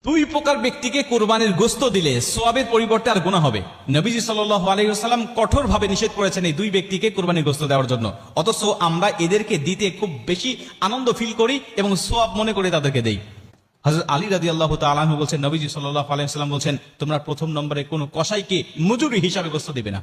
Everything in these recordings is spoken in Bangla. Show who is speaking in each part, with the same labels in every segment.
Speaker 1: দুই প্রকার ব্যক্তিকে কোরবানির গোশত দিলে সোয়াবের পরিবর্তে আর গুনাহ হবে। নবীজি সাল্লাল্লাহু আলাইহি ওয়াসাল্লাম কঠোরভাবে নিষেধ করেছেন এই দুই ব্যক্তিকে কোরবানির গোশত দেওয়ার জন্য, অথচ আমরা এদেরকে দিতে খুব বেশি আনন্দ ফিল করি এবং সোয়াব মনে করে তাদেরকে দেই। হযরত আলী রাদিয়াল্লাহু তাআলা আনহু বলেন, নবীজি সাল্লাল্লাহু আলাইহি ওয়াসাল্লাম বলেন, তোমরা প্রথম নম্বরে কোনো কসাইকে মজুরি হিসাবে গোশত দিবে না।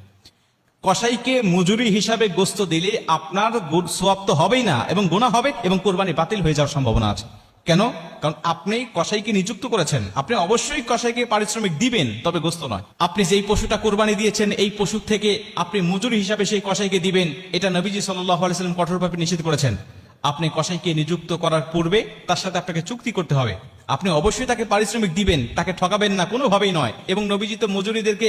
Speaker 1: কসাইকে মজুরি হিসাবে গোশত দিলে আপনার সোয়াব তো হবেই না এবং গুনাহ হবে এবং কোরবানি বাতিল হয়ে যাওয়ার সম্ভাবনা আছে। কেন? কারণ আপনি কসাইকে নিযুক্ত করেছেন, আপনি অবশ্যই কসাইকে পারিশ্রমিক দিবেন, তবে গোশত নয়। আপনি যেই পশুটা কোরবানি দিয়েছেন এই পশু থেকে আপনি মজুরি হিসাবে সেই কসাইকে দিবেন, এটা নবীজি সাল্লাল্লাহু আলাইহি ওয়াসাল্লাম কঠোরভাবে নিষেধ করেছেন। আপনি কসাইকে নিযুক্ত করার পূর্বে তার সাথে আপনাকে চুক্তি করতে হবে, আপনি অবশ্যই তাকে পারিশ্রমিক দিবেন, তাকে ঠকাবেন না, কোনোভাবেই নয়। এবং নবীজি তো মজুরিদেরকে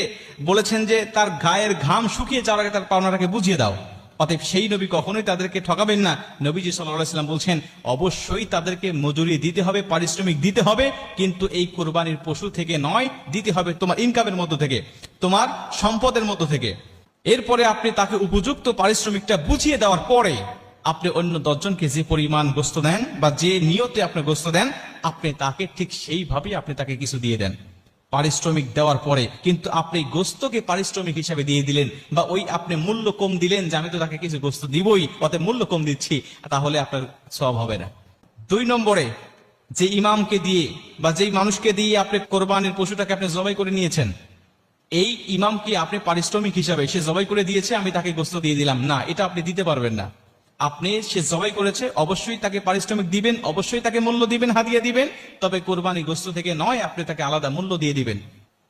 Speaker 1: বলেছেন যে তার গায়ের ঘাম শুকিয়ে যাওয়ার আগে তার পাওনাটাকে বুঝিয়ে দাও। অতএব সেই নবী কখনোই তাদেরকে ঠকাবেন না। নবীজি সাল্লাল্লাহু আলাইহি ওয়াসাল্লাম বলছেন অবশ্যই তাদেরকে মজুরি দিতে হবে, পারিশ্রমিক দিতে হবে, কিন্তু এই কোরবানির পশু থেকে নয়, দিতে হবে তোমার ইনকামের মধ্য থেকে, তোমার সম্পদের মধ্য থেকে। এরপরে আপনি তাকে উপযুক্ত পারিশ্রমিকটা বুঝিয়ে দেওয়ার পরে আপনি অন্য 10 জনকে যে পরিমাণ গোশত দেন বা যে নিয়তে আপনি গোশত দেন, আপনি তাকে ঠিক সেইভাবেই আপনি তাকে কিছু দিয়ে দেন পারিশ্রমিক দেওয়ার পরে। কিন্তু আপনি গোশতকে পারিশ্রমিক হিসাবে দিয়ে দিলেন বা ওই আপনি মূল্য কম দিলেন যে আমি তো তাকে কিছু গোশত দিবই, অতএব মূল্য কম দিচ্ছি, তাহলে আপনার সওয়াব হবে না। 2 নম্বরে, যে ইমামকে দিয়ে বা যেই মানুষকে দিয়ে আপনি কোরবানির পশুটাকে আপনি জবাই করে নিয়েছেন, এই ইমামকে আপনি পারিশ্রমিক হিসাবে, সে জবাই করে দিয়েছে আমি তাকে গোশত দিয়ে দিলাম না, এটা আপনি দিতে পারবেন না। আপনি সে জবাই করেছে, অবশ্যই তাকে পারিশ্রমিক দিবেন, অবশ্যই তাকে মূল্য দিবেন, হাদিয়া দিবেন, তবে কোরবানি গোশত থেকে নয়, আপনি তাকে আলাদা মূল্য দিয়ে দিবেন।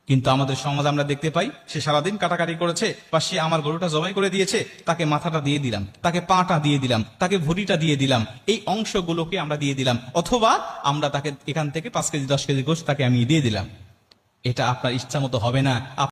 Speaker 1: কিন্তু আমাদের সমাজ আমরা দেখতে পাই, সে সারাদিন কাটাকাটি করেছে বা সে আমার গরুটা জবাই করে দিয়েছে, তাকে মাথাটা দিয়ে দিলাম, তাকে পাটা দিয়ে দিলাম, তাকে ভুঁড়িটা দিয়ে দিলাম, এই অংশগুলোকে আমরা দিয়ে দিলাম, অথবা আমরা তাকে এখান থেকে 5 কেজি 10 কেজি গোশত তাকে আমি দিয়ে দিলাম। এটা আপনার ইচ্ছা মতো হবে না।